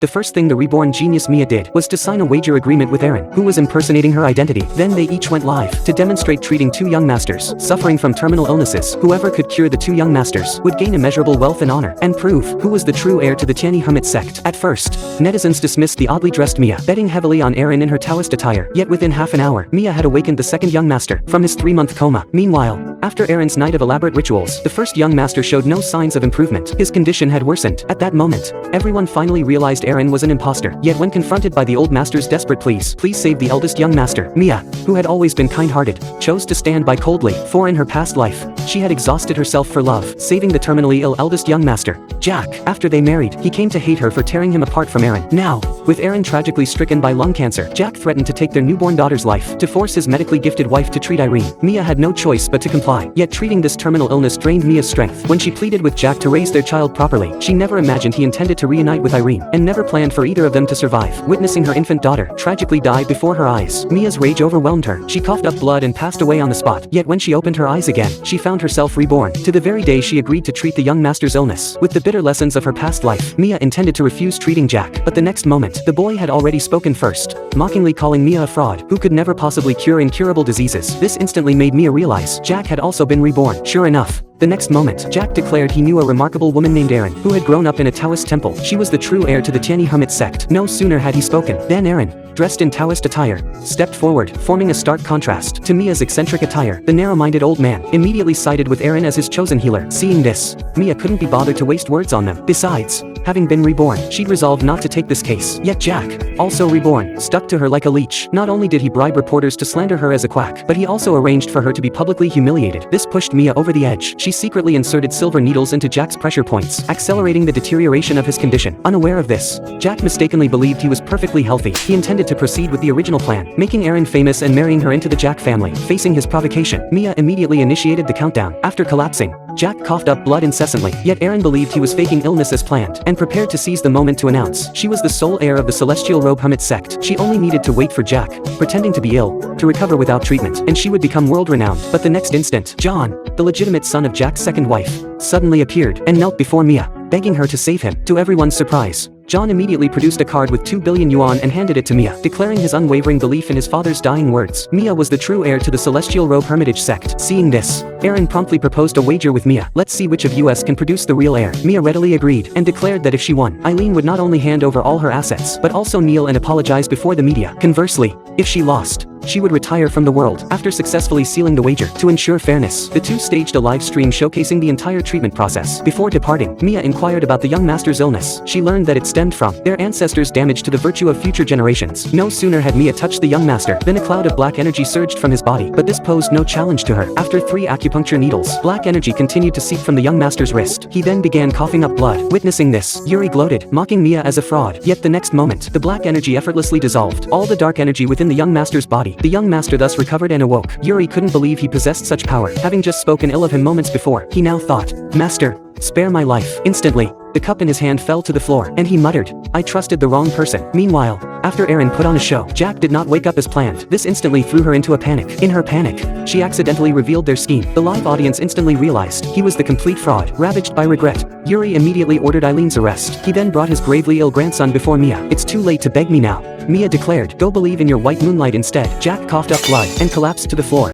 the first thing the reborn genius Mia did was to sign a wager agreement with Eren, who was impersonating her identity. Then they each went live to demonstrate treating two young masters suffering from terminal illnesses. Whoever could cure the two young masters would gain immeasurable wealth and honor, and prove who was the true heir to the Tianyi Hermit sect. At first, netizens dismissed the oddly dressed Mia, betting heavily on Eren in her Taoist attire. Yet within half an hour, Mia had awakened the second young master from his 3-month coma. Meanwhile, after Eren's night of elaborate rituals, the first young master showed no signs of improvement. His condition had worsened. At that moment, everyone finally realized Eren was an imposter. Yet when confronted by the old master's desperate pleas, "Please save the eldest young master," Mia, who had always been kind-hearted, chose to stand by coldly. For in her past life, she had exhausted herself for love, saving the terminally ill eldest young master, Jack. After they married, he came to hate her for tearing him apart from Eren. Now, with Eren tragically stricken by lung cancer, Jack threatened to take their newborn daughter's life to force his medically gifted wife to treat Irene. Mia had no choice but to comply. Yet treating this terminal illness drained Mia's strength. When she pleaded with Jack to raise their child properly, she never imagined he intended to reunite with Irene, and never planned for either of them to survive. Witnessing her infant daughter tragically die before her eyes, Mia's rage overwhelmed her. She coughed up blood and passed away on the spot. Yet when she opened her eyes again, she found herself reborn. To the very day she agreed to treat the young master's illness with the bitter lessons of her past life, Mia intended to refuse treating Jack. But the next moment, the boy had already spoken first, mockingly calling Mia a fraud who could never possibly cure incurable diseases. This instantly made Mia realize Jack had also been reborn. Sure enough, the next moment, Jack declared he knew a remarkable woman named Eren, who had grown up in a Taoist temple. She was the true heir to the Tianyi Hermit sect. No sooner had he spoken than Eren, dressed in Taoist attire, stepped forward, forming a stark contrast to Mia's eccentric attire. The narrow-minded old man immediately sided with Eren as his chosen healer. Seeing this, Mia couldn't be bothered to waste words on them. Besides, having been reborn, she'd resolved not to take this case. Yet Jack, also reborn, stuck to her like a leech. Not only did he bribe reporters to slander her as a quack, but he also arranged for her to be publicly humiliated. This pushed Mia over the edge. She secretly inserted silver needles into Jack's pressure points, accelerating the deterioration of his condition. Unaware of this, Jack mistakenly believed he was perfectly healthy. He intended to proceed with the original plan, making Eren famous and marrying her into the Jack family. Facing his provocation, Mia immediately initiated the countdown. After collapsing, Jack coughed up blood incessantly. Yet Eren believed he was faking illness as planned, and prepared to seize the moment to announce she was the sole heir of the Celestial Robe Hermit sect. She only needed to wait for Jack, pretending to be ill, to recover without treatment, and she would become world-renowned. But the next instant, John, the legitimate son of Jack's second wife, suddenly appeared and knelt before Mia, begging her to save him. To everyone's surprise, John immediately produced a card with 2 billion yuan and handed it to Mia, declaring his unwavering belief in his father's dying words. Mia was the true heir to the Celestial Robe Hermitage sect. Seeing this, Eren promptly proposed a wager with Mia. Let's see which of us can produce the real heir. Mia readily agreed, and declared that if she won, Eileen would not only hand over all her assets, but also kneel and apologize before the media. Conversely, if she lost, she would retire from the world. After successfully sealing the wager, to ensure fairness, the two staged a live stream showcasing the entire treatment process. Before departing, Mia inquired about the young master's illness. She learned that it stemmed from their ancestors' damage to the virtue of future generations. No sooner had Mia touched the young master than a cloud of black energy surged from his body, but this posed no challenge to her. After 3 acupuncture needles, black energy continued to seep from the young master's wrist. He then began coughing up blood. Witnessing this, Yuri gloated, mocking Mia as a fraud. Yet the next moment, the black energy effortlessly dissolved all the dark energy within the young master's body. The young master thus recovered and awoke. Yuri couldn't believe he possessed such power. Having just spoken ill of him moments before, he now thought, "Master, spare my life." Instantly, the cup in his hand fell to the floor, and he muttered, "I trusted the wrong person." Meanwhile, after Eren put on a show, Jack did not wake up as planned. This instantly threw her into a panic. In her panic, she accidentally revealed their scheme. The live audience instantly realized he was the complete fraud. Ravaged by regret, Yuri immediately ordered Eileen's arrest. He then brought his gravely ill grandson before Mia. "It's too late to beg me now," Mia declared. "Go believe in your white moonlight instead." Jack coughed up blood and collapsed to the floor.